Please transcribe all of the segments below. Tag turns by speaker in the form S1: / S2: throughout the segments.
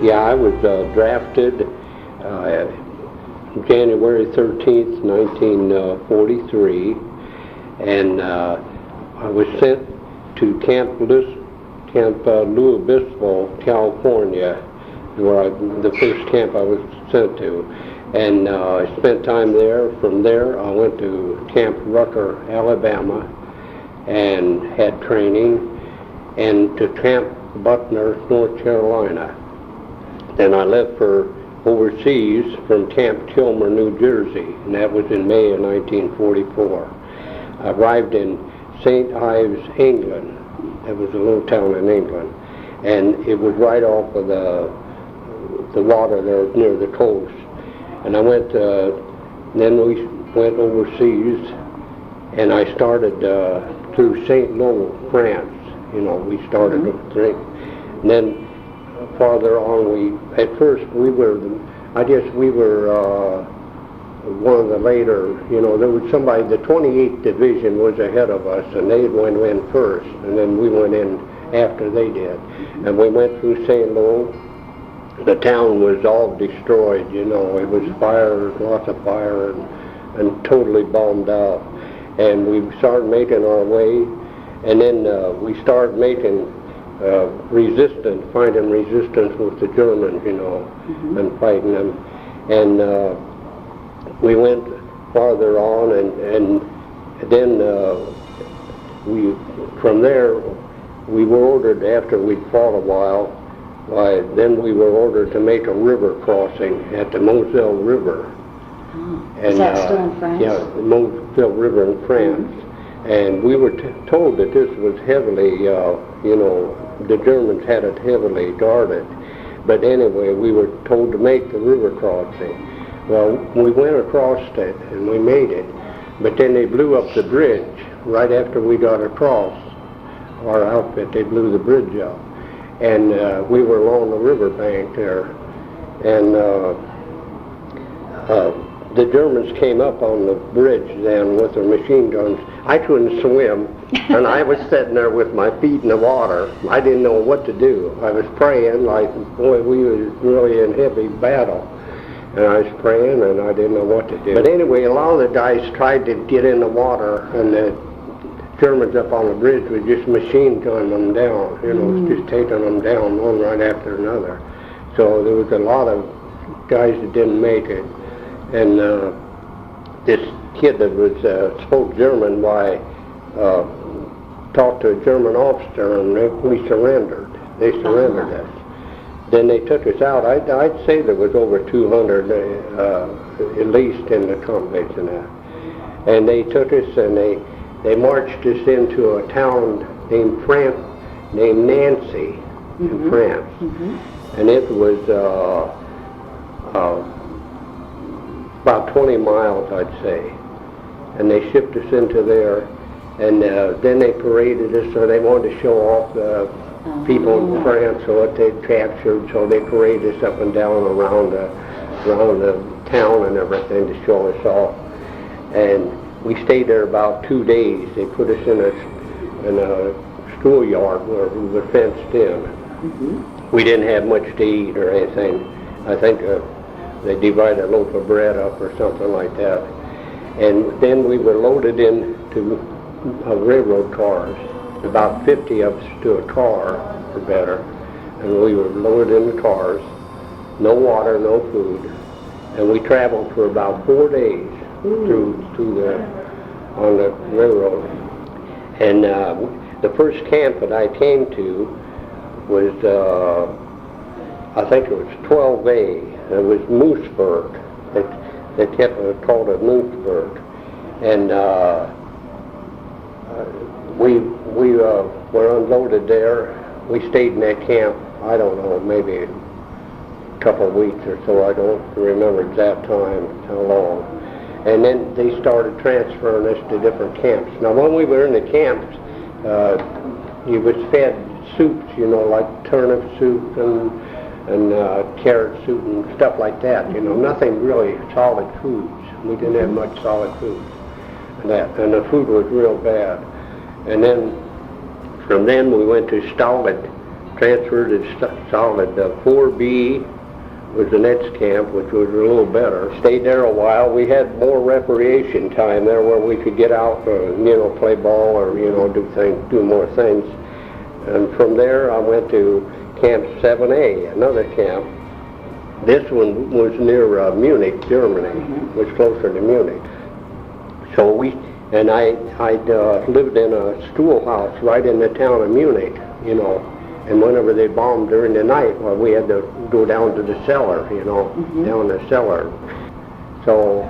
S1: Yeah, I was drafted January 13th, 1943, and I was sent to Camp New Obispo, California, where the first camp I was sent to. And I spent time there. From there, I went to Camp Rucker, Alabama, and had training, and to Camp Butner, North Carolina. Then I left for overseas from Camp Kilmer, New Jersey, and that was in May of 1944. I arrived in St. Ives, England. That was a little town in England, and it was right off of the water there near the coast. And I went, then we went overseas, and I started through St. Lo, France. You know, we started with drink. And then farther on, at first we were, one of the later, you know, there was somebody, the 28th Division was ahead of us, and they went in first, and then we went in after they did. And we went through St. Lo. The town was all destroyed, you know, it was fire, lots of fire, and totally bombed out. And we started making our way, and then we started making finding resistance with the Germans, you know, and fighting them. And we went farther on, and then from there, we were ordered, after we'd fought a while, then we were ordered to make a river crossing at the Moselle River.
S2: And, is that still in France?
S1: Yeah, the Moselle River in France. And we were told that this was heavily, you know, the Germans had it heavily guarded. But anyway, we were told to make the river crossing. Well, we went across it, and we made it. But then they blew up the bridge right after we got across. Our outfit, they blew the bridge up. And we were along the riverbank there. And the Germans came up on the bridge then with their machine guns. I couldn't swim, and I was sitting there with my feet in the water. I didn't know what to do. I was praying like, boy, we was really in heavy battle. And I was praying, and I didn't know what to do. But anyway, a lot of the guys tried to get in the water, and the Germans up on the bridge would just machine gun them down, you know, just taking them down one right after another. So there was a lot of guys that didn't make it. And this kid that was spoke German, talked to a German officer, and we surrendered. They surrendered us. Then they took us out. I'd say there was over 200 at least in the companies and that. And they took us, and they marched us into a town named Nancy in France. And it was about 20 miles, I'd say. And they shipped us into there, and then they paraded us, so they wanted to show off the people in France, so what they'd captured, so they paraded us up and down around the town and everything to show us off. And we stayed there about 2 days. They put us in a schoolyard where we were fenced in. We didn't have much to eat or anything. I think they divided a loaf of bread up or something like that. And then we were loaded into railroad cars, about 50 of us to a car or better. And we were loaded in the cars, no water, no food. And we traveled for about 4 days on the railroad. And the first camp that I came to was, I think it was 12A. It was Mooseburg. They kept called it Mooseburg. And we were unloaded there. We stayed in that camp, I don't know, maybe a couple of weeks or so. I don't remember exact time, how long. And then they started transferring us to different camps. Now, when we were in the camps, you was fed soups, you know, like turnip soup and carrot soup and stuff like that, you know, nothing really solid foods. We didn't have much solid foods. And the food was real bad. And then, from then we went to Stolid transferred to solid 4B was the next camp, which was a little better. Stayed there a while. We had more recreation time there where we could get out, play ball or, do more things. And from there I went to Camp 7A, another camp. This one was near Munich, Germany, was closer to Munich. So I'd lived in a schoolhouse right in the town of Munich, and whenever they bombed during the night, well, we had to go down to the cellar, down the cellar. So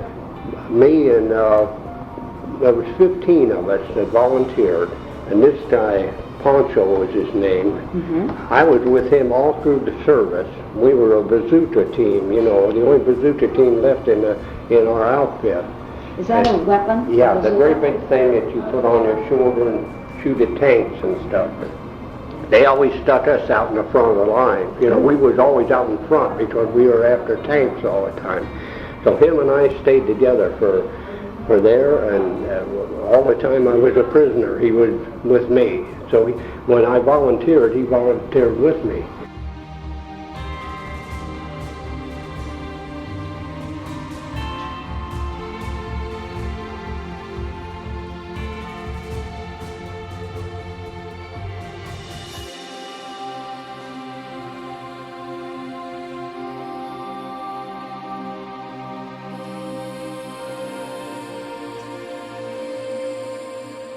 S1: me and there was 15 of us that volunteered, and this guy, Poncho was his name. I was with him all through the service. We were a bazooka team, the only bazooka team left in our outfit.
S2: Is that a weapon?
S1: Yeah, the very big thing that you put on your shoulder and shoot at tanks and stuff. They always stuck us out in the front of the line. We was always out in front because we were after tanks all the time. So him and I stayed together for there, and all the time I was a prisoner, he was with me. So when I volunteered, he volunteered with me.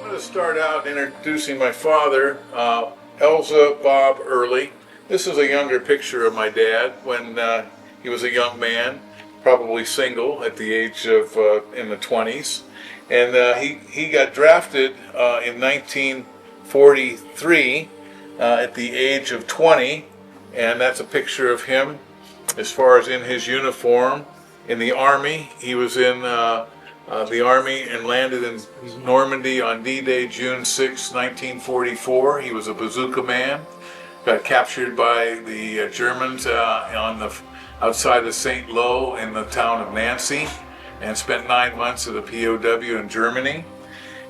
S3: To start out introducing my father, Elza Bob Early. This is a younger picture of my dad when he was a young man, probably single at the age of in the 20s, and he got drafted in 1943 at the age of 20, and that's a picture of him as far as in his uniform in the Army. He was in the Army and landed in Normandy on D-Day, June 6, 1944. He was a Bazooka Man. Got captured by the Germans outside of St. Lo in the town of Nancy, and spent 9 months as a POW in Germany.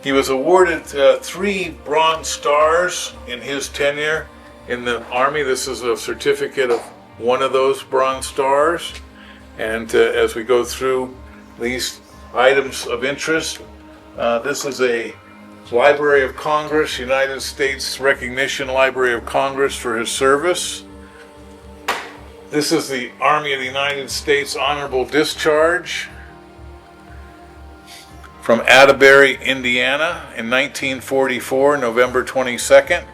S3: He was awarded 3 Bronze Stars in his tenure in the Army. This is a certificate of one of those Bronze Stars. And as we go through these items of interest, this is a Library of Congress, United States Recognition Library of Congress for his service. This is the Army of the United States Honorable Discharge from Atterbury, Indiana in 1944, November 22nd.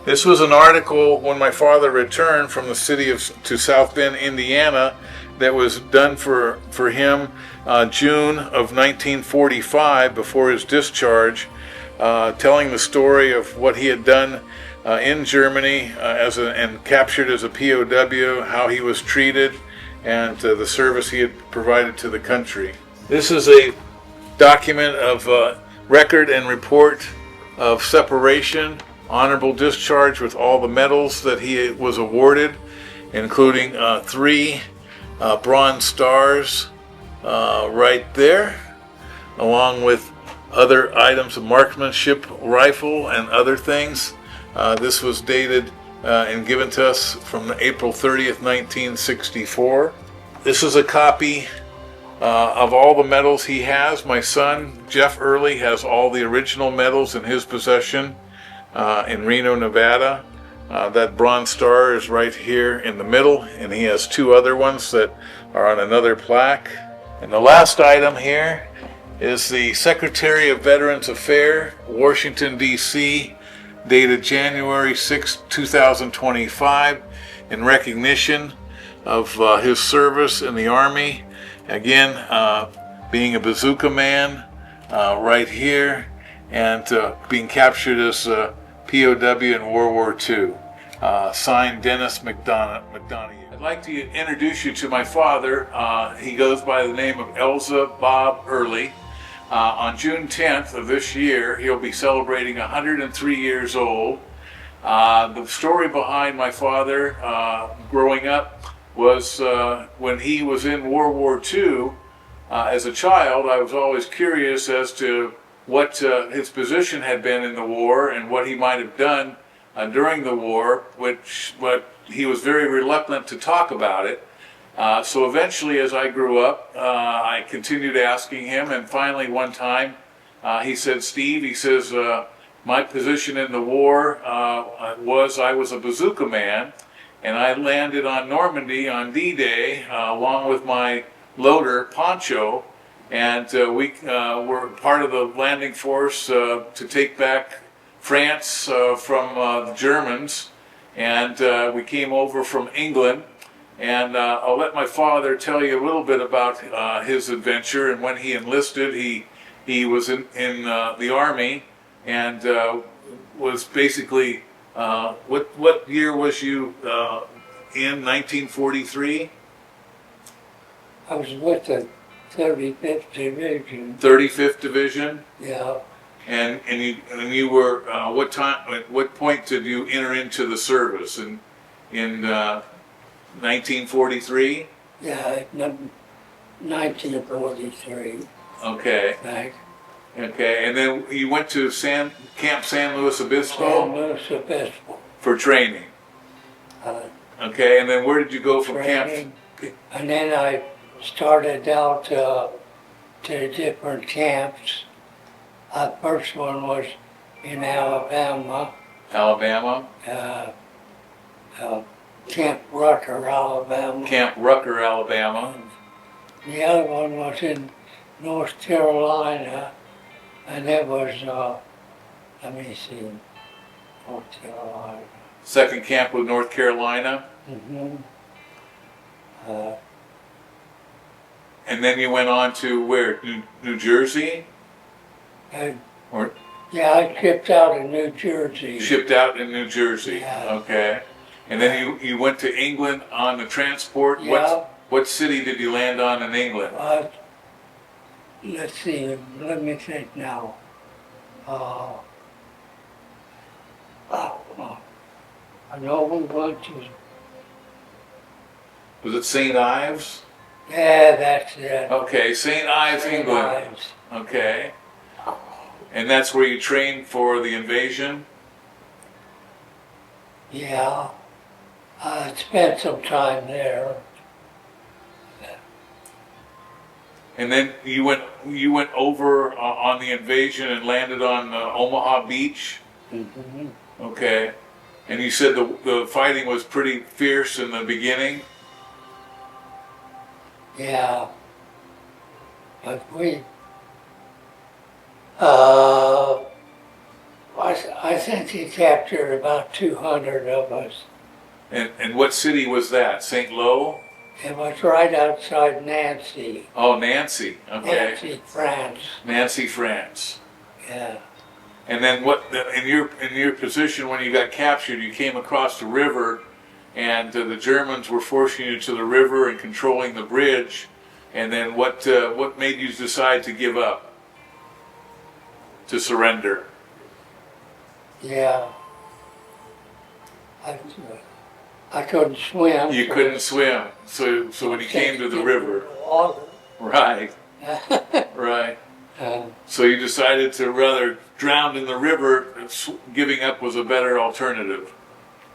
S3: This was an article when my father returned from the city to South Bend, Indiana, that was done for him June of 1945 before his discharge, telling the story of what he had done in Germany and captured as a POW, how he was treated, and the service he had provided to the country. This is a document of record and report of separation, honorable discharge with all the medals that he was awarded, including 3 Bronze Stars right there, along with other items of marksmanship, rifle, and other things. This was dated and given to us from April 30th, 1964. This is a copy of all the medals he has. My son, Jeff Early, has all the original medals in his possession in Reno, Nevada. That Bronze Star is right here in the middle, and he has 2 other ones that are on another plaque. And the last item here is the Secretary of Veterans Affairs, Washington, D.C., dated January 6, 2025, in recognition of his service in the Army. Again, being a Bazooka Man right here, and being captured as a POW in World War II. Signed, Dennis McDonough. I'd like to introduce you to my father. He goes by the name of Elza Bob Early. On June 10th of this year, he'll be celebrating 103 years old. The story behind my father growing up was when he was in World War II. As a child, I was always curious as to what his position had been in the war and what he might have done during the war, but he was very reluctant to talk about it. So eventually, as I grew up, I continued asking him, and finally one time he said, "Steve," he says, "my position in the war was I was a Bazooka Man, and I landed on Normandy on D-Day along with my loader, Poncho, and we were part of the landing force to take back France from the Germans, and we came over from England." And I'll let my father tell you a little bit about his adventure. And when he enlisted, he was in the Army, and was basically, what year was you in, 1943?
S4: I was with the 35th Division.
S3: 35th Division?
S4: Yeah.
S3: And you were, what time, at what point did you enter into the service? In 1943?
S4: Yeah, 1943.
S3: Okay.
S4: Right.
S3: Okay, and then you went to Camp San Luis Obispo
S4: San Luis Obispo.
S3: for training. Okay, and then where did you go from
S4: Training.
S3: camp?
S4: And then I started out to different camps. First one was in Alabama.
S3: Alabama?
S4: Camp Rucker, Alabama.
S3: Camp Rucker, Alabama.
S4: The other one was in North Carolina, and it was, let me see, North Carolina.
S3: Second camp was North Carolina.
S4: Mm-hmm.
S3: And then you went on to where? New Jersey? Or
S4: Yeah, I shipped out in New Jersey.
S3: shipped out in New Jersey.
S4: Yeah.
S3: Okay. And then you went to England on the transport.
S4: Yeah.
S3: What city did you land on in England?
S4: Let's see, let me think now. I know we went to,
S3: Was it St. Ives?
S4: yeah, that's it.
S3: Okay, St. Ives, England.
S4: Ives.
S3: Okay. And that's where you trained for the invasion?
S4: Yeah, I spent some time there.
S3: And then you went over on the invasion and landed on Omaha Beach?
S4: Mm-hmm.
S3: Okay. And you said the fighting was pretty fierce in the beginning?
S4: Yeah, but I think he captured about 200 of us.
S3: And what city was that? St. Lo?
S4: It was right outside Nancy.
S3: Oh, Nancy. Okay.
S4: Nancy, France.
S3: Nancy, France.
S4: Yeah.
S3: And then what? In your position when you got captured, you came across the river, and the Germans were forcing you to the river and controlling the bridge. And then what made you decide to give up, to surrender?
S4: Yeah. I couldn't swim.
S3: You couldn't swim, so when you came to the river,
S4: Water.
S3: right, right. So you decided to rather drown in the river. Giving up was a better alternative.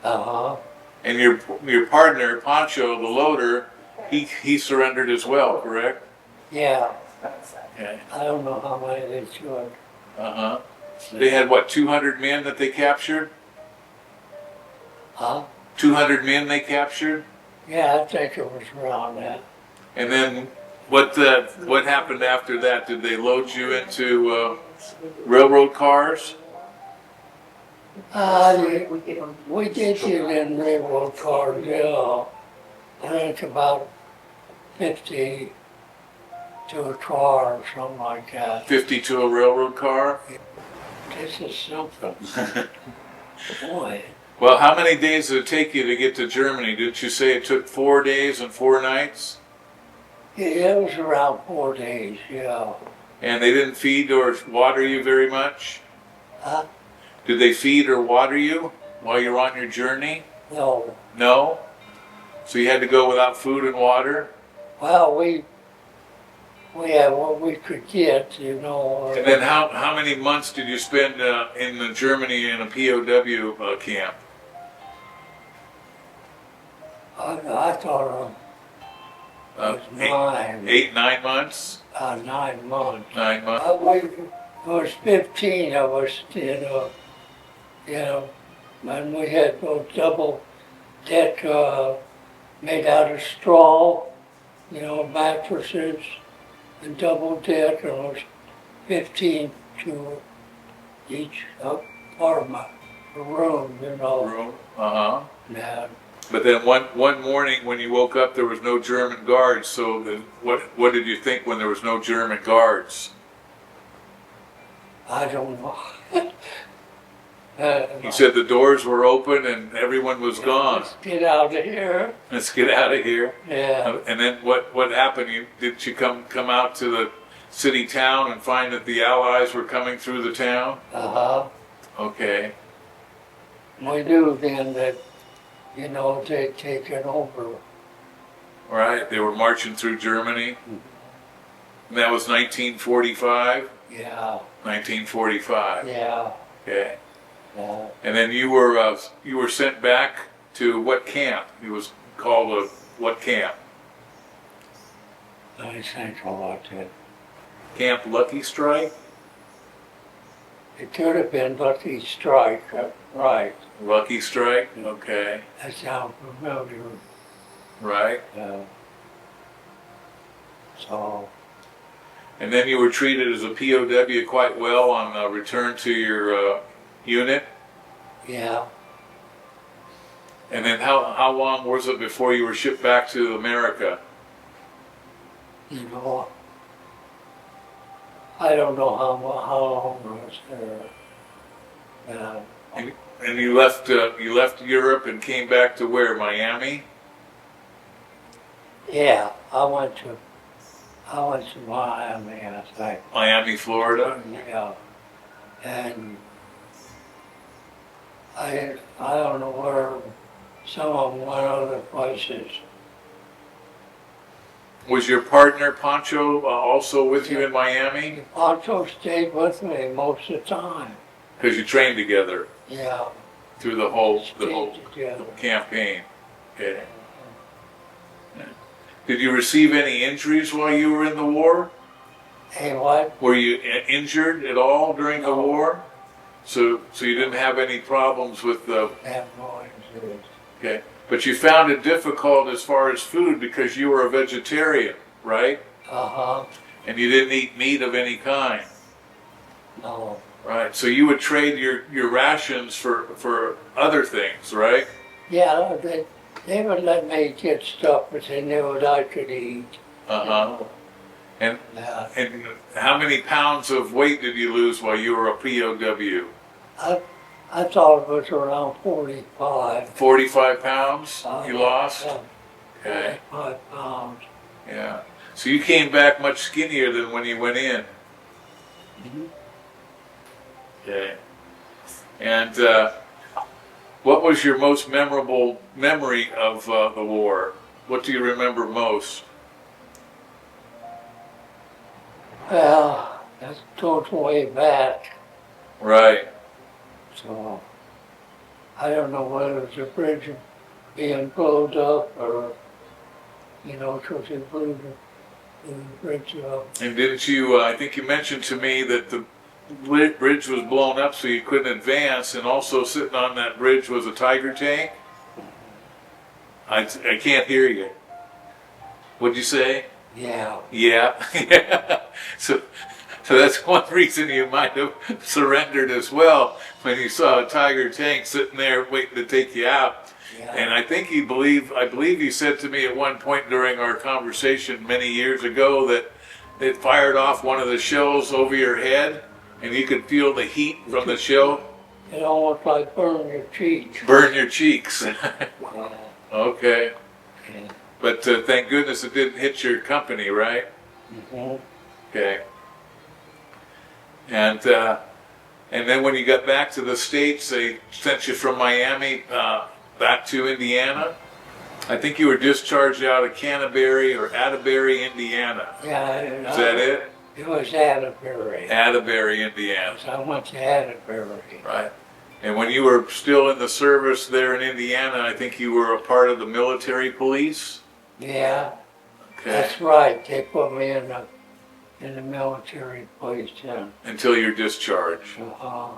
S4: Uh-huh.
S3: And your partner, Poncho, the loader, he surrendered as well, correct?
S4: Yeah.
S3: Okay.
S4: I don't know how many they took.
S3: Uh-huh. They had, what, 200 men that they captured?
S4: Huh?
S3: 200 men they captured?
S4: Yeah, I think it was around that.
S3: And then what happened after that? Did they load you into railroad cars?
S4: We did get in railroad cars, yeah. I think about 50 to a car or something like that.
S3: 50 to a railroad car?
S4: This is something. Boy.
S3: Well, how many days did it take you to get to Germany? Didn't you say it took 4 days and 4 nights?
S4: Yeah, it was around 4 days, yeah.
S3: And they didn't feed or water you very much?
S4: Huh?
S3: Did they feed or water you while you were on your journey?
S4: No.
S3: No? So you had to go without food and water?
S4: Well, we we had what we could get, you know.
S3: And then how many months did you spend in Germany in a POW camp?
S4: I thought it was nine.
S3: 9 months?
S4: 9 months.
S3: 9 months.
S4: There was 15 of us, you know, and we had those double deck made out of straw, you know, mattresses and double deck, and it was 15 to each part of my room, you know.
S3: Room? Uh-huh.
S4: Yeah.
S3: But then one morning when you woke up, there was no German guards. So then what did you think when there was no German guards?
S4: I don't know.
S3: You said the doors were open and everyone was gone.
S4: Let's get out of here.
S3: Let's get out of here.
S4: Yeah.
S3: And then what happened? Did you come out to the city town and find that the Allies were coming through the town?
S4: Uh-huh.
S3: Okay.
S4: We knew then that, you know, they'd taken over.
S3: Right. They were marching through Germany. And that was 1945.
S4: Yeah.
S3: 1945.
S4: Yeah.
S3: Okay.
S4: Yeah.
S3: And then you were sent back to what camp? It was called what camp?
S4: I think about it.
S3: Camp Lucky Strike?
S4: It could have been Lucky Strike, right.
S3: Lucky Strike? Okay.
S4: That sounds familiar.
S3: Right.
S4: So,
S3: And then you were treated as a POW quite well on return to your unit?
S4: yeah.
S3: And then how long was it before you were shipped back to America?
S4: You know, I don't know how long I was there.
S3: And you left Europe and came back to where? Miami?
S4: Yeah, I went to Miami, I think.
S3: Miami, Florida?
S4: Yeah. And I don't know where some of them went other places.
S3: Was your partner Pancho also with you in Miami?
S4: Pancho stayed with me most of the time.
S3: Because you trained together
S4: Yeah.
S3: through the whole
S4: Stayed together.
S3: campaign. Okay. Did you receive any injuries while you were in the war?
S4: Hey, what?
S3: Were you injured at all during the
S4: No.
S3: war? So you didn't have any problems with the...
S4: Have no injuries.
S3: Okay. But you found it difficult as far as food because you were a vegetarian, right?
S4: Uh-huh.
S3: And you didn't eat meat of any kind.
S4: No.
S3: Right. So you would trade your rations for other things, right?
S4: Yeah, they would let me get stuff that they knew what I could eat.
S3: Uh-huh. And
S4: Yeah.
S3: and how many pounds of weight did you lose while you were a POW?
S4: I thought it was around 45.
S3: 45 pounds you lost?
S4: Yeah,
S3: Okay.
S4: 45 pounds.
S3: Yeah. So you came back much skinnier than when you went in.
S4: Mhm.
S3: Okay. And what was your most memorable memory of the war? What do you remember most?
S4: Well, that goes way back,
S3: Right.
S4: so I don't know whether it's a bridge being blown up or, you know, because it blew the bridge up.
S3: And didn't you, I think you mentioned to me that the bridge was blown up so you couldn't advance, and also sitting on that bridge was a Tiger tank? I can't hear you. What'd you say?
S4: Yeah.
S3: Yeah. Yeah. So that's one reason you might have surrendered as well, when you saw a Tiger tank sitting there waiting to take you out.
S4: Yeah.
S3: And I believe you said to me at one point during our conversation many years ago that it fired off one of the shells over your head and you could feel the heat from the shell.
S4: It almost like burn your cheeks.
S3: Burn your cheeks.
S4: Yeah.
S3: Okay.
S4: Yeah.
S3: But thank goodness it didn't hit your company, right?
S4: Mhm.
S3: Okay. And then when you got back to the States, they sent you from Miami back to Indiana? I think you were discharged out of Canterbury or Atterbury, Indiana.
S4: Yeah.
S3: Is that it?
S4: It was Atterbury.
S3: Atterbury, Indiana.
S4: So I went to Atterbury.
S3: Right. And when you were still in the service there in Indiana, I think you were a part of the military police?
S4: Yeah,
S3: Okay.
S4: that's right. They put me in the military police. Yeah.
S3: Until you're discharged.
S4: Uh,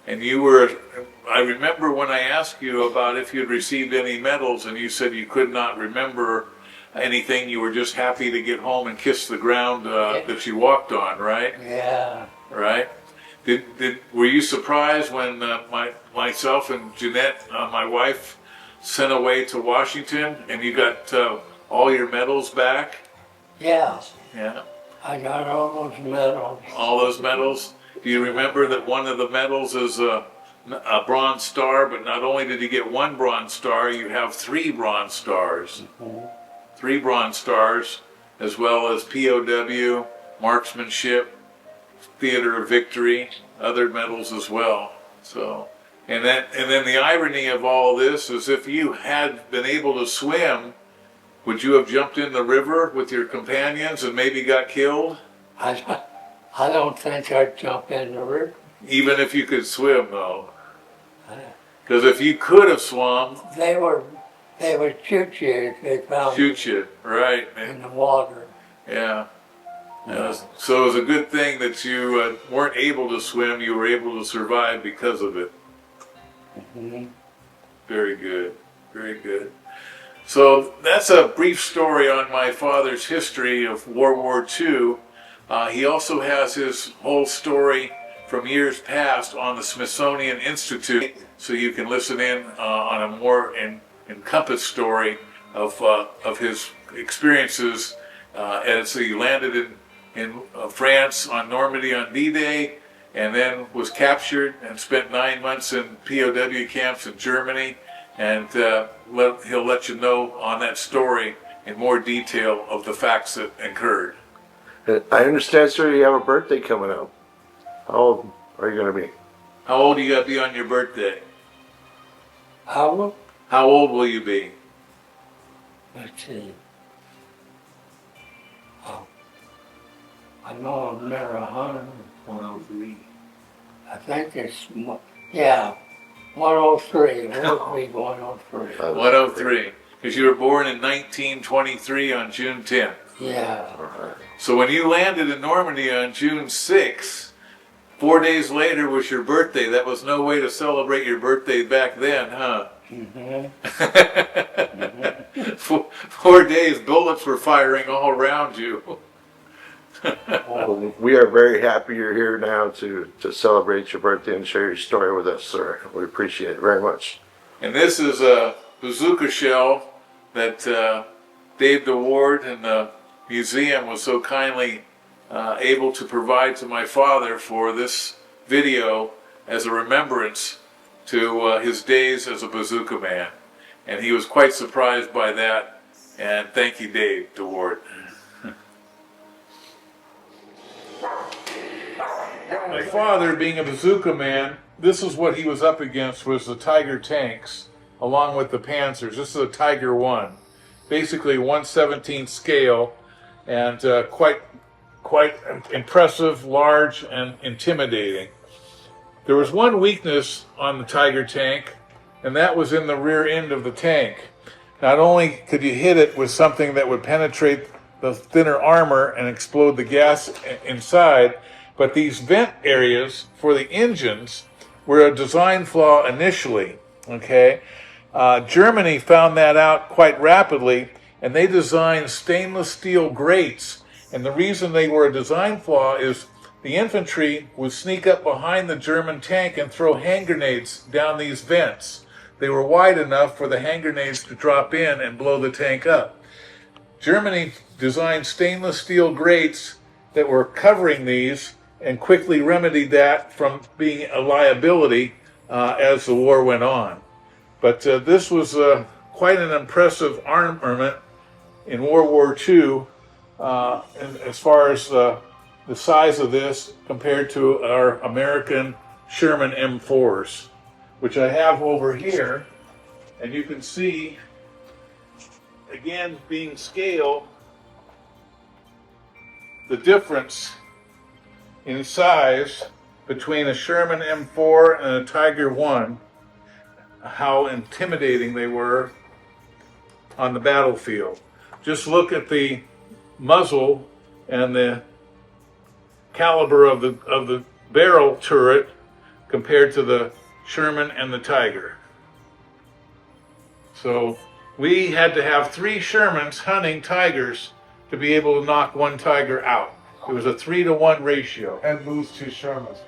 S3: And you were, I remember when I asked you about if you'd received any medals, and you said you could not remember anything. You were just happy to get home and kiss the ground that you walked on, right?
S4: yeah.
S3: Right? Were you surprised when myself and Jeanette, my wife, sent away to Washington and you got all your medals back?
S4: Yeah.
S3: Yeah.
S4: I got all those medals.
S3: All those medals? Do you remember that one of the medals is a Bronze Star, but not only did you get one Bronze Star, you have 3 Bronze Stars.
S4: Mm-hmm.
S3: 3 Bronze Stars, as well as POW, Marksmanship, Theater of Victory, other medals as well. So, and then the irony of all this is if you had been able to swim, would you have jumped in the river with your companions and maybe got killed?
S4: I don't think I'd jump in the river.
S3: Even if you could swim, though. Because if you could have swum,
S4: They would shoot you if they found you
S3: shoot you, right?
S4: in the water.
S3: Yeah. So it was a good thing that you weren't able to swim. You were able to survive because of it.
S4: Mm-hmm.
S3: Very good. Very good. So that's a brief story on my father's history of World War II. He also has his whole story from years past on the Smithsonian Institute, so you can listen in on a more encompassed story of his experiences as he landed in France on Normandy on D-Day, and then was captured and spent 9 months in POW camps in Germany. And he'll let you know on that story in more detail of the facts that occurred.
S5: I understand, sir, you have a birthday coming up. How old are you going to be?
S3: How old are you going to be on your birthday?
S4: How?
S3: How old will you be?
S4: Let's see. Oh, I know I'm near 100.
S3: 103.
S4: I think it's, yeah, 103. It would be 103.
S3: 103. Because you were born in 1923 on June 10th.
S4: Yeah.
S3: So when you landed in Normandy on June 6th, 4 days later was your birthday. That was no way to celebrate your birthday back then, huh?
S4: Mm-hmm.
S3: 4 days, bullets were firing all around you.
S5: Well, we are very happy you're here now to celebrate your birthday and share your story with us, sir. We appreciate it very much.
S3: And this is a bazooka shell that Dave DeWard and the museum was so kindly able to provide to my father for this video as a remembrance to his days as a bazooka man. And he was quite surprised by that. And thank you, Dave DeWard. My father, being a bazooka man, this is what he was up against, was the Tiger tanks, along with the Panzers. This is a Tiger 1, basically 1/17 scale, and quite impressive, large, and intimidating. There was one weakness on the Tiger tank, and that was in the rear end of the tank. Not only could you hit it with something that would penetrate the thinner armor and explode the gas inside, but these vent areas for the engines were a design flaw initially, okay? Germany found that out quite rapidly, and they designed stainless steel grates. And the reason they were a design flaw is the infantry would sneak up behind the German tank and throw hand grenades down these vents. They were wide enough for the hand grenades to drop in and blow the tank up. Germany designed stainless steel grates that were covering these and quickly remedied that from being a liability as the war went on. But this was quite an impressive armament in World War II as far as the size of this compared to our American Sherman M4s, which I have over here. And you can see, again, being scale, the difference in size between a Sherman M4 and a Tiger 1, how intimidating they were on the battlefield. Just look at the muzzle and the caliber of the barrel turret compared to the Sherman and the Tiger. So we had to have 3 Shermans hunting Tigers to be able to knock one Tiger out. It was a 3-to-1 ratio.
S6: And lose 2 Shermans.